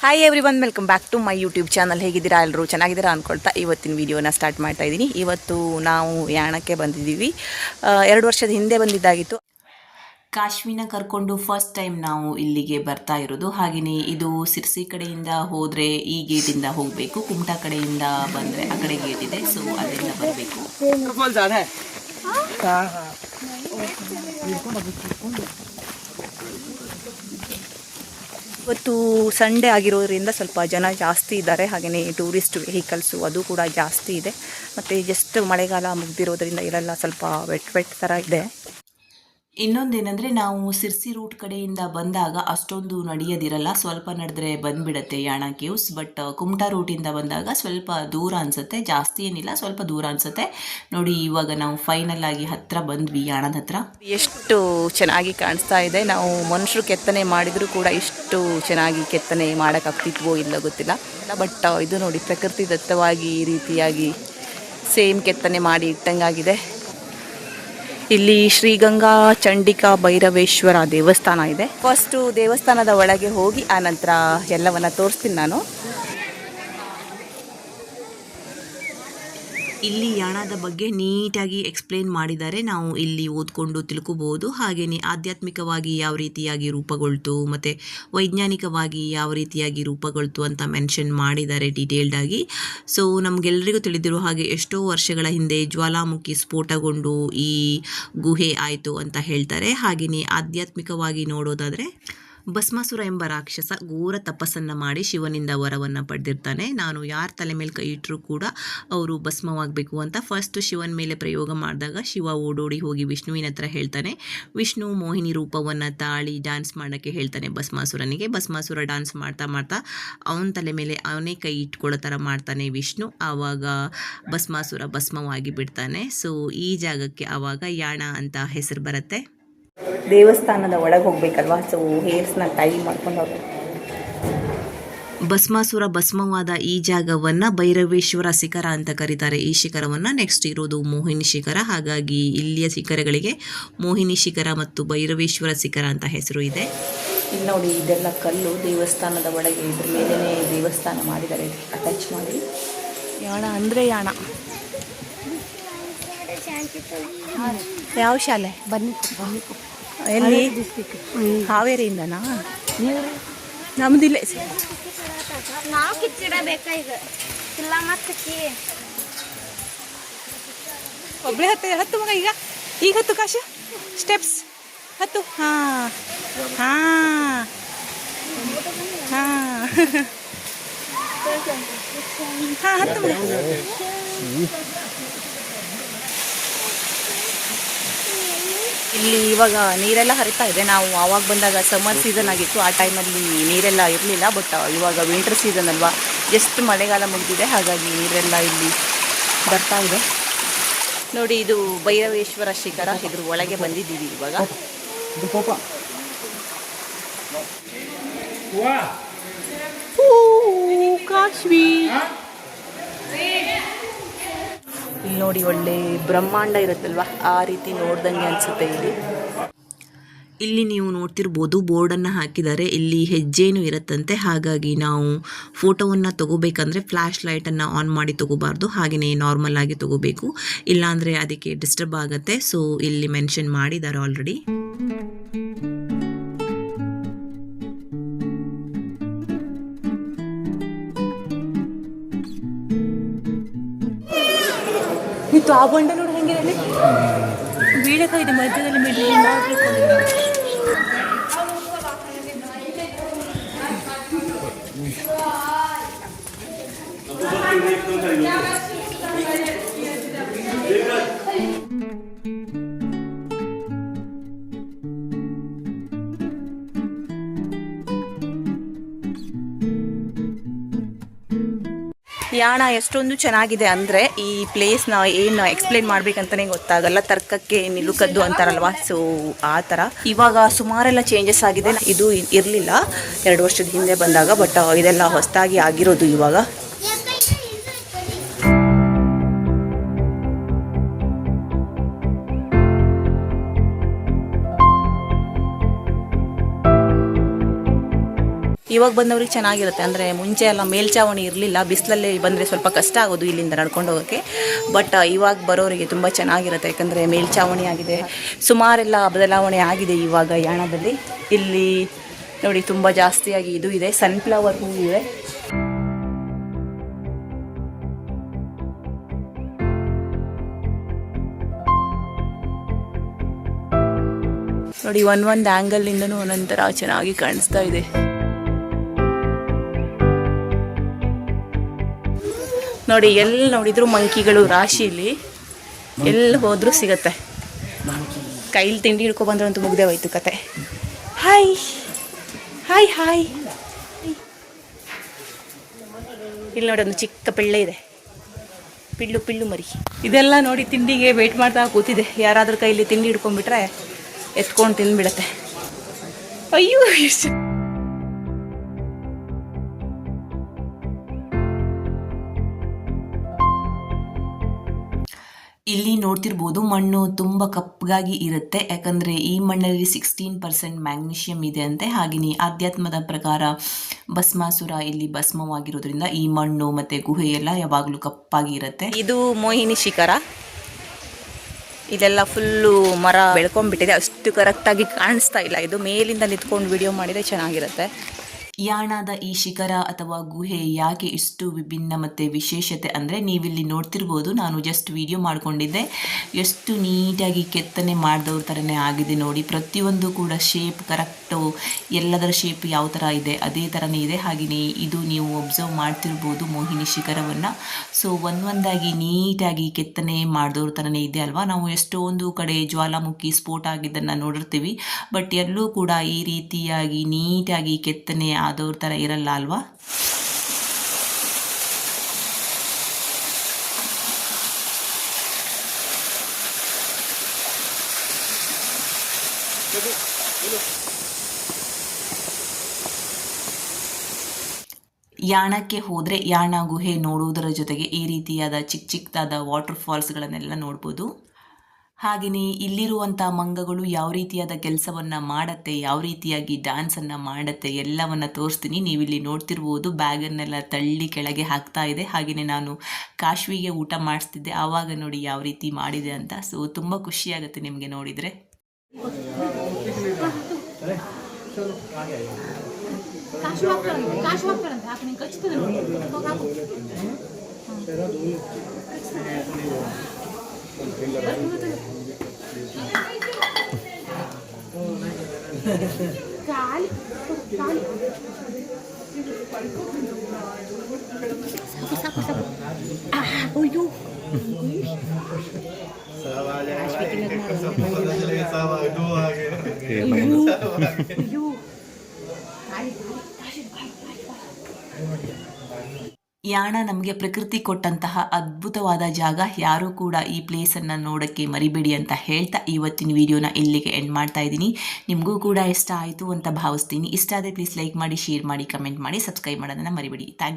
Hi everyone, welcome back to my YouTube channel. ಹೇಗಿದ್ದೀರಾ ಎಲ್ಲರೂ? ಚೆನ್ನಾಗಿದ್ದೀರಾ ಅಂದ್ಕೊಳ್ತಾ ಇವತ್ತಿನ ವೀಡಿಯೋನ ಸ್ಟಾರ್ಟ್ ಮಾಡ್ತಾ ಇದ್ದೀನಿ. ಇವತ್ತು ನಾವು ಯಾಣಕ್ಕೆ ಬಂದಿದ್ದೀವಿ. 2 ವರ್ಷದ ಹಿಂದೆ ಬಂದಿದ್ದಾಗಿತ್ತು. ಕಾಶ್ಮೀನ ಕರ್ಕೊಂಡು ಫಸ್ಟ್ ಟೈಮ್ ನಾವು ಇಲ್ಲಿಗೆ ಬರ್ತಾ ಇರೋದು. ಹಾಗೆಯೇ ಇದು ಸಿರ್ಸಿ ಕಡೆಯಿಂದ ಹೋದರೆ ಈ ಗೇಟಿಂದ ಹೋಗಬೇಕು, ಕುಮಟಾ ಕಡೆಯಿಂದ ಬಂದರೆ ಆ ಕಡೆ ಗೇಟ್ ಇದೆ, ಸೊ ಅಲ್ಲಿಂದ ಬರಬೇಕು. ಇವತ್ತು ಸಂಡೇ ಆಗಿರೋದ್ರಿಂದ ಸ್ವಲ್ಪ ಜನ ಜಾಸ್ತಿ ಇದ್ದಾರೆ. ಹಾಗೆಯೇ ಟೂರಿಸ್ಟ್ ವೆಹಿಕಲ್ಸು ಅದು ಕೂಡ ಜಾಸ್ತಿ ಇದೆ. ಮತ್ತು ಜಸ್ಟ್ ಮಳೆಗಾಲ ಮುಗ್ದಿರೋದ್ರಿಂದ ಇಲ್ಲೆಲ್ಲ ಸ್ವಲ್ಪ ವೆಟ್ ಥರ ಇದೆ. ಇನ್ನೊಂದೇನೆಂದರೆ, ನಾವು ಸಿರ್ಸಿ ರೂಟ್ ಕಡೆಯಿಂದ ಬಂದಾಗ ಅಷ್ಟೊಂದು ನಡೆಯೋದಿರಲ್ಲ, ಸ್ವಲ್ಪ ನಡೆದ್ರೆ ಬಂದುಬಿಡುತ್ತೆ ಯಾಣ ಕೇವ್ಸ್. ಬಟ್ ಕುಮಟಾ ರೂಟಿಂದ ಬಂದಾಗ ಸ್ವಲ್ಪ ದೂರ ಅನಿಸುತ್ತೆ, ಜಾಸ್ತಿ ಏನಿಲ್ಲ, ಸ್ವಲ್ಪ ದೂರ ಅನಿಸುತ್ತೆ. ನೋಡಿ, ಇವಾಗ ನಾವು ಫೈನಲ್ ಆಗಿ ಹತ್ತಿರ ಬಂದ್ವಿ, ಯಾಣದ ಹತ್ರ. ಎಷ್ಟು ಚೆನ್ನಾಗಿ ಕಾಣಿಸ್ತಾ ಇದೆ. ನಾವು ಮನುಷ್ಯರು ಕೆತ್ತನೆ ಮಾಡಿದರೂ ಕೂಡ ಇಷ್ಟು ಚೆನ್ನಾಗಿ ಕೆತ್ತನೆ ಮಾಡೋಕ್ಕಾಗ್ತಿದ್ವೋ ಇಲ್ಲ ಗೊತ್ತಿಲ್ಲ. ಬಟ್ ಇದು ನೋಡಿ, ಪ್ರಕೃತಿ ದತ್ತವಾಗಿ ಈ ರೀತಿಯಾಗಿ ಸೇಮ್ ಕೆತ್ತನೆ ಮಾಡಿ ಇಟ್ಟಂಗಾಗಿದೆ. ಇಲ್ಲಿ ಶ್ರೀಗಂಗಾ ಚಂಡಿಕಾ ಭೈರವೇಶ್ವರ ದೇವಸ್ಥಾನ ಇದೆ. ಫಸ್ಟು ದೇವಸ್ಥಾನದ ಒಳಗೆ ಹೋಗಿ ಆನಂತರ ಎಲ್ಲವನ್ನ ತೋರಿಸ್ತೀನಿ ನಾನು. ಇಲ್ಲಿ ಯಾಣದ ಬಗ್ಗೆ ನೀಟಾಗಿ ಎಕ್ಸ್ಪ್ಲೇನ್ ಮಾಡಿದ್ದಾರೆ. ನಾವು ಇಲ್ಲಿ ಓದ್ಕೊಂಡು ತಿಳ್ಕೊಬೋದು. ಹಾಗೆಯೇ ಆಧ್ಯಾತ್ಮಿಕವಾಗಿ ಯಾವ ರೀತಿಯಾಗಿ ರೂಪುಗೊಳ್ತು ಮತ್ತು ವೈಜ್ಞಾನಿಕವಾಗಿ ಯಾವ ರೀತಿಯಾಗಿ ರೂಪುಗೊಳ್ತು ಅಂತ ಮೆನ್ಷನ್ ಮಾಡಿದ್ದಾರೆ ಡೀಟೇಲ್ಡಾಗಿ. ಸೊ ನಮಗೆಲ್ಲರಿಗೂ ತಿಳಿದಿರೋ ಹಾಗೆ ಎಷ್ಟೋ ವರ್ಷಗಳ ಹಿಂದೆ ಜ್ವಾಲಾಮುಖಿ ಸ್ಫೋಟಗೊಂಡು ಈ ಗುಹೆ ಆಯಿತು ಅಂತ ಹೇಳ್ತಾರೆ. ಹಾಗೆಯೇ ಆಧ್ಯಾತ್ಮಿಕವಾಗಿ ನೋಡೋದಾದರೆ ಭಸ್ಮಾಸುರ ಎಂಬ ರಾಕ್ಷಸ ಘೋರ ತಪಸ್ಸನ್ನು ಮಾಡಿ ಶಿವನಿಂದ ವರವನ್ನು ಪಡೆದಿರ್ತಾನೆ. ನಾನು ಯಾರ ತಲೆ ಮೇಲೆ ಕೈ ಇಟ್ಟರೂ ಕೂಡ ಅವರು ಭಸ್ಮವಾಗಬೇಕು ಅಂತ. ಫಸ್ಟ್ ಶಿವನ ಮೇಲೆ ಪ್ರಯೋಗ ಮಾಡಿದಾಗ ಶಿವ ಓಡೋಡಿ ಹೋಗಿ ವಿಷ್ಣುವಿನ ಹತ್ರ ಹೇಳ್ತಾನೆ. ವಿಷ್ಣು ಮೋಹಿನಿ ರೂಪವನ್ನು ತಾಳಿ ಡ್ಯಾನ್ಸ್ ಮಾಡೋಕ್ಕೆ ಹೇಳ್ತಾನೆ ಭಸ್ಮಾಸುರನಿಗೆ. ಭಸ್ಮಾಸುರ ಡ್ಯಾನ್ಸ್ ಮಾಡ್ತಾ ಮಾಡ್ತಾ ಅವನ ತಲೆ ಮೇಲೆ ಅವನೇ ಕೈ ಇಟ್ಕೊಳ್ಳೋ ಥರ ಮಾಡ್ತಾನೆ ವಿಷ್ಣು. ಆವಾಗ ಭಸ್ಮಾಸುರ ಭಸ್ಮವಾಗಿ ಬಿಡ್ತಾನೆ. ಸೊ ಈ ಜಾಗಕ್ಕೆ ಆವಾಗ ಯಾಣ ಅಂತ ಹೆಸರು ಬರುತ್ತೆ. ದೇವಸ್ಥಾನದ ಒಳಗೆ ಹೋಗ್ಬೇಕಲ್ವಾ, ಸೊ ಹೇರ್ಸ್ನ ಟೈ ಮಾಡ್ಕೊಂಡು ಹೋಗ್ಬೇಕು. ಭಸ್ಮಾಸುರ ಭಸ್ಮವಾದ ಈ ಜಾಗವನ್ನು ಭೈರವೇಶ್ವರ ಶಿಖರ ಅಂತ ಕರೀತಾರೆ. ಈ ಶಿಖರವನ್ನು ನೆಕ್ಸ್ಟ್ ಇರೋದು ಮೋಹಿನಿ ಶಿಖರ. ಹಾಗಾಗಿ ಇಲ್ಲಿಯ ಶಿಖರಗಳಿಗೆ ಮೋಹಿನಿ ಶಿಖರ ಮತ್ತು ಭೈರವೇಶ್ವರ ಶಿಖರ ಅಂತ ಹೆಸರು ಇದೆ. ಇಲ್ಲಿ ನೋಡಿ, ಇದೆಲ್ಲ ಕಲ್ಲು ದೇವಸ್ಥಾನದ ಒಳಗೆ, ಇದ್ರ ಮೇಲೇ ದೇವಸ್ಥಾನ ಮಾಡಿದ್ದಾರೆ ಅಟ್ಯಾಚ್ ಮಾಡಿ. ಯಾಣ ಅಂದರೆ ಯಾಣ. ಯಾವ ಶಾಲೆ? ಬನ್ನಿ. ಎಲ್ಲಿ? ಹಾವೇರಿಯಿಂದನಾ? ನಮ್ದಿಲ್ಲ. ನಾವು ಕಿಚ್ಚಿಡಬೇಕಾ ಈಗ ಇಲ್ಲ ಮತ್ತೆ ಒಬ್ಬಳೇ ಹತ್ತು ಮಗ. ಈಗ ಹತ್ತು ಕಾಶು ಸ್ಟೆಪ್ಸ್ ಹತ್ತು. ಹಾಂ ಹಾಂ ಹಾಂ ಹಾಂ ಹತ್ತು ಮಗ. ಇಲ್ಲಿ ಇವಾಗ ನೀರೆಲ್ಲ ಹರಿತಾ ಇದೆ. ನಾವು ಆವಾಗ ಬಂದಾಗ ಸಮ್ಮರ್ ಸೀಸನ್ ಆಗಿತ್ತು, ಆ ಟೈಮಲ್ಲಿ ನೀರೆಲ್ಲ ಇರಲಿಲ್ಲ. ಬಟ್ ಇವಾಗ ವಿಂಟರ್ ಸೀಸನ್ ಅಲ್ವಾ, ಜಸ್ಟ್ ಮಳೆಗಾಲ ಮುಗಿದಿದೆ, ಹಾಗಾಗಿ ನೀರೆಲ್ಲ ಇಲ್ಲಿ ಬರ್ತಾ ಇದೆ. ನೋಡಿ, ಇದು ಭೈರವೇಶ್ವರ ಶಿಖರ. ಇದ್ರ ಒಳಗೆ ಬಂದಿದ್ದೀವಿ ಇವಾಗ. ಕಾಶ್ಮೀ ಇಲ್ಲಿ ನೋಡಿ, ಒಳ್ಳೆ ಬ್ರಹ್ಮಾಂಡ ಇರುತ್ತಲ್ವ, ಆ ರೀತಿ ನೋಡ್ದಂಗೆ ಅನಿಸುತ್ತೆ. ಇಲ್ಲಿ ನೀವು ನೋಡ್ತಿರ್ಬೋದು, ಬೋರ್ಡನ್ನು ಹಾಕಿದ್ದಾರೆ. ಇಲ್ಲಿ ಹೆಜ್ಜೆನೂ ಇರುತ್ತಂತೆ. ಹಾಗಾಗಿ ನಾವು ಫೋಟೋವನ್ನು ತೊಗೋಬೇಕಂದ್ರೆ ಫ್ಲ್ಯಾಶ್ ಲೈಟನ್ನು ಆನ್ ಮಾಡಿ ತೊಗೋಬಾರ್ದು, ಹಾಗೆಯೇ ನಾರ್ಮಲ್ ಆಗಿ ತೊಗೋಬೇಕು, ಇಲ್ಲಾಂದರೆ ಅದಕ್ಕೆ ಡಿಸ್ಟರ್ಬ್ ಆಗುತ್ತೆ. ಸೊ ಇಲ್ಲಿ ಮೆನ್ಷನ್ ಮಾಡಿದ್ದಾರೆ ಆಲ್ರೆಡಿ. ಇತ್ತು ಆ ಬಂಡೆ ನೋಡಿ, ಹೆಂಗಿರಲಿ ಬೀಳಕಾಯಿದೆ ಮಧ್ಯದಲ್ಲಿ ಮಿಡ್ಲಿ ಮಾಡಬೇಕು. ಯಾಣ ಎಷ್ಟೊಂದು ಚೆನ್ನಾಗಿದೆ ಅಂದರೆ, ಈ ಪ್ಲೇಸ್ನ ಏನು ಎಕ್ಸ್ಪ್ಲೇನ್ ಮಾಡ್ಬೇಕಂತಲೇ ಗೊತ್ತಾಗಲ್ಲ. ತರ್ಕಕ್ಕೆ ನಿಲುಕದ್ದು ಅಂತಾರಲ್ವ, ಸೊ ಆ ಥರ. ಇವಾಗ ಸುಮಾರೆಲ್ಲ ಚೇಂಜಸ್ ಆಗಿದೆ. ಇದು ಇರಲಿಲ್ಲ 2 ವರ್ಷದ ಹಿಂದೆ ಬಂದಾಗ, ಬಟ್ ಇದೆಲ್ಲ ಹೊಸದಾಗಿ ಆಗಿರೋದು ಇವಾಗ. ಇವಾಗ ಬಂದವ್ರಿಗೆ ಚೆನ್ನಾಗಿರುತ್ತೆ. ಅಂದರೆ ಮುಂಚೆ ಎಲ್ಲ ಮೇಲ್ಛಾವಣಿ ಇರಲಿಲ್ಲ, ಬಿಸಿಲಲ್ಲಿ ಬಂದರೆ ಸ್ವಲ್ಪ ಕಷ್ಟ ಆಗೋದು ಇಲ್ಲಿಂದ ನಡ್ಕೊಂಡು ಹೋಗೋಕ್ಕೆ. ಬಟ್ ಇವಾಗ ಬರೋರಿಗೆ ತುಂಬ ಚೆನ್ನಾಗಿರುತ್ತೆ, ಯಾಕಂದರೆ ಮೇಲ್ಛಾವಣಿ ಆಗಿದೆ, ಸುಮಾರೆಲ್ಲ ಬದಲಾವಣೆ ಆಗಿದೆ ಇವಾಗ ಯಾಣದಲ್ಲಿ. ಇಲ್ಲಿ ನೋಡಿ ತುಂಬ ಜಾಸ್ತಿಯಾಗಿ ಇದು ಇದೆ, ಸನ್ಫ್ಲವರ್ ಹೂವು ಇದೆ. ನೋಡಿ ಒಂದೊಂದು ಆ್ಯಂಗಲ್ನಿಂದನೂ ಒಂದೊಂಥರ ಚೆನ್ನಾಗಿ ಕಾಣಿಸ್ತಾ ಇದೆ. ನೋಡಿ ಎಲ್ಲಿ ನೋಡಿದ್ರು ಮಂಕಿಗಳು ರಾಶಿಲಿ, ಎಲ್ಲಿ ಹೋದ್ರೂ ಸಿಗತ್ತೆ. ಕೈಲಿ ತಿಂಡಿ ಹಿಡ್ಕೊಬಂದ್ರಂತೂ ಮುಗ್ದೇ ಹೋಯ್ತು ಕತೆ. Hi hi hi. ಇಲ್ಲಿ ನೋಡಿ ಒಂದು ಚಿಕ್ಕ ಪಿಳ್ಳೆ ಇದೆ, ಪಿಳ್ಳು ಮರಿ. ಇದೆಲ್ಲ ನೋಡಿ ತಿಂಡಿಗೆ ವೆಯ್ಟ್ ಮಾಡ್ತಾ ಕೂತಿದೆ. ಯಾರಾದ್ರೂ ಕೈಲಿ ತಿಂಡಿ ಹಿಡ್ಕೊಂಡ್ಬಿಟ್ರೆ ಎತ್ಕೊಂಡು ತಿಂದ್ಬಿಡತ್ತೆ. ಅಯ್ಯೋ ಇಲ್ಲಿ ನೋಡ್ತಿರ್ಬೋದು ಮಣ್ಣು ತುಂಬ ಕಪ್ಪಗಾಗಿ ಇರುತ್ತೆ, ಯಾಕಂದರೆ ಈ ಮಣ್ಣಲ್ಲಿ 16% ಮ್ಯಾಗ್ನೀಷಿಯಮ್ ಇದೆ ಅಂತೆ. ಹಾಗೆಯೇ ಆಧ್ಯಾತ್ಮದ ಪ್ರಕಾರ ಭಸ್ಮಾಸುರ ಇಲ್ಲಿ ಭಸ್ಮವಾಗಿರೋದ್ರಿಂದ ಈ ಮಣ್ಣು ಮತ್ತು ಗುಹೆ ಎಲ್ಲ ಯಾವಾಗಲೂ ಕಪ್ಪಾಗಿ ಇರುತ್ತೆ. ಇದು ಮೋಹಿನಿ ಶಿಖರ. ಇದೆಲ್ಲ ಫುಲ್ಲು ಮರ ಬೆಳ್ಕೊಂಡ್ಬಿಟ್ಟಿದೆ, ಅಷ್ಟು ಕರೆಕ್ಟಾಗಿ ಕಾಣಿಸ್ತಾ ಇಲ್ಲ. ಇದು ಮೇಲಿಂದ ನಿಂತ್ಕೊಂಡು ವಿಡಿಯೋ ಮಾಡಿದರೆ ಚೆನ್ನಾಗಿರುತ್ತೆ. ಯಾಣದ ಈ ಶಿಖರ ಅಥವಾ ಗುಹೆ ಯಾಕೆ ಇಷ್ಟು ವಿಭಿನ್ನ ಮತ್ತು ವಿಶೇಷತೆ ಅಂದರೆ, ನೀವಿಲ್ಲಿ ನೋಡ್ತಿರ್ಬೋದು, ನಾನು ಜಸ್ಟ್ ವಿಡಿಯೋ ಮಾಡಿಕೊಂಡಿದ್ದೆ, ಎಷ್ಟು ನೀಟಾಗಿ ಕೆತ್ತನೆ ಮಾಡಿದವ್ರ ಥರನೇ ಆಗಿದೆ ನೋಡಿ. ಪ್ರತಿಯೊಂದು ಕೂಡ ಶೇಪ್ ಕರೆಕ್ಟು, ಎಲ್ಲದರ ಶೇಪ್ ಯಾವ ಥರ ಇದೆ ಅದೇ ಥರನೇ ಇದೆ. ಹಾಗೆಯೇ ಇದು ನೀವು ಒಬ್ಸರ್ವ್ ಮಾಡ್ತಿರ್ಬೋದು ಮೋಹಿನಿ ಶಿಖರವನ್ನು. ಸೊ ಒಂದೊಂದಾಗಿ ನೀಟಾಗಿ ಕೆತ್ತನೆ ಮಾಡಿದವ್ರ ಥರನೇ ಇದೆ ಅಲ್ವಾ. ನಾವು ಎಷ್ಟೊಂದು ಕಡೆ ಜ್ವಾಲಾಮುಖಿ ಸ್ಫೋಟ ಆಗಿದ್ದನ್ನು ನೋಡಿರ್ತೀವಿ, ಬಟ್ ಎಲ್ಲೂ ಕೂಡ ಈ ರೀತಿಯಾಗಿ ನೀಟಾಗಿ ಕೆತ್ತನೆ ಆದವ್ರ ಥರ ಇರಲ್ಲ ಅಲ್ವಾ. ಯಾಣಕ್ಕೆ ಹೋದರೆ ಯಾಣ ಗುಹೆ ನೋಡುವುದರ ಜೊತೆಗೆ ಈ ರೀತಿಯಾದ ಚಿಕ್ಕದಾದ ವಾಟರ್ ಫಾಲ್ಸ್ಗಳನ್ನೆಲ್ಲ ನೋಡ್ಬೋದು. ಹಾಗೆಯೇ ಇಲ್ಲಿರುವಂಥ ಮಂಗಗಳು ಯಾವ ರೀತಿಯಾದ ಕೆಲಸವನ್ನು ಮಾಡುತ್ತೆ, ಯಾವ ರೀತಿಯಾಗಿ ಡ್ಯಾನ್ಸನ್ನು ಮಾಡುತ್ತೆ ಎಲ್ಲವನ್ನು ತೋರಿಸ್ತೀನಿ. ನೀವಿಲ್ಲಿ ನೋಡ್ತಿರ್ಬೋದು ಬ್ಯಾಗನ್ನೆಲ್ಲ ತಳ್ಳಿ ಕೆಳಗೆ ಹಾಕ್ತಾ ಇದೆ. ಹಾಗೆಯೇ ನಾನು ಕಾಶ್ವಿಗೆ ಊಟ ಮಾಡಿಸ್ತಿದ್ದೆ, ಆವಾಗ ನೋಡಿ ಯಾವ ರೀತಿ ಮಾಡಿದೆ ಅಂತ. ಸೊ ತುಂಬ ಖುಷಿಯಾಗುತ್ತೆ ನಿಮಗೆ ನೋಡಿದರೆ. ಯಾಣ ನಮಗೆ ಪ್ರಕೃತಿ ಕೊಟ್ಟಂತಹ ಅದ್ಭುತವಾದ ಜಾಗ. ಯಾರೂ ಕೂಡ ಈ ಪ್ಲೇಸನ್ನು ನೋಡೋಕ್ಕೆ ಮರಿಬೇಡಿ ಅಂತ ಹೇಳ್ತಾ ಇವತ್ತಿನ ವಿಡಿಯೋನ ಇಲ್ಲಿಗೆ ಎಂಡ್ ಮಾಡ್ತಾ ಇದ್ದೀನಿ. ನಿಮಗೂ ಕೂಡ ಇಷ್ಟ ಆಯಿತು ಅಂತ ಭಾವಿಸ್ತೀನಿ. ಇಷ್ಟ ಆದರೆ ಪ್ಲೀಸ್ ಲೈಕ್ ಮಾಡಿ, ಶೇರ್ ಮಾಡಿ, ಕಮೆಂಟ್ ಮಾಡಿ, ಸಬ್ಸ್ಕ್ರೈಬ್ ಮಾಡೋದನ್ನು ಮರಿಬೇಡಿ. Thank you.